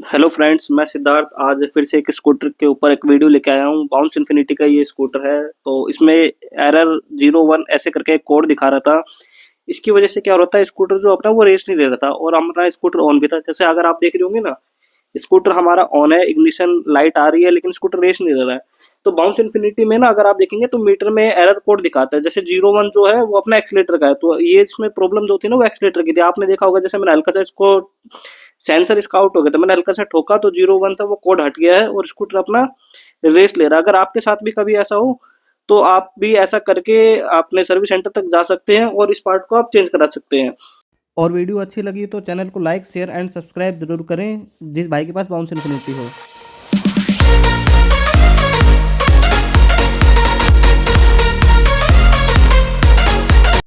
Hello friends, मैं सिद्धार्थ आज फिर से एक स्कूटर के ऊपर एक वीडियो लेके आया हूँ। बाउंस इन्फिनिटी का ये स्कूटर है। तो इसमें एरर 01 ऐसे करके एक कोड दिखा रहा था। इसकी वजह से क्या हो रहा था, स्कूटर जो अपना वो रेस नहीं ले रहा था और हमारा स्कूटर ऑन भी था। जैसे अगर आप देख रहे होंगे ना, स्कूटर हमारा ऑन है, इग्निशन लाइट आ रही है, लेकिन स्कूटर रेस नहीं ले रहा है। तो बाउंस इन्फिनिटी में ना अगर आप देखेंगे तो मीटर में एरर कोड दिखाता है। जैसे 01 जो है वो अपना एक्सीलेटर का है, तो ये इसमें प्रॉब्लम जो थी ना वो एक्सीलेटर की थी। आपने देखा होगा, जैसे मैंने हल्का सा इसको सेंसर इसका आउट हो गया था, मैंने हल्का सा ठोका तो 01 था वो कोड हट गया है और स्कूटर अपना रेस ले रहा है। अगर आपके साथ भी कभी ऐसा हो तो आप भी ऐसा करके अपने सर्विस सेंटर तक जा सकते हैं और इस पार्ट को आप चेंज करा सकते हैं। और वीडियो अच्छी लगी तो चैनल को लाइक शेयर एंड सब्सक्राइब जरूर करें जिस भाई के पास बाउंस इन्फिनिटी हो।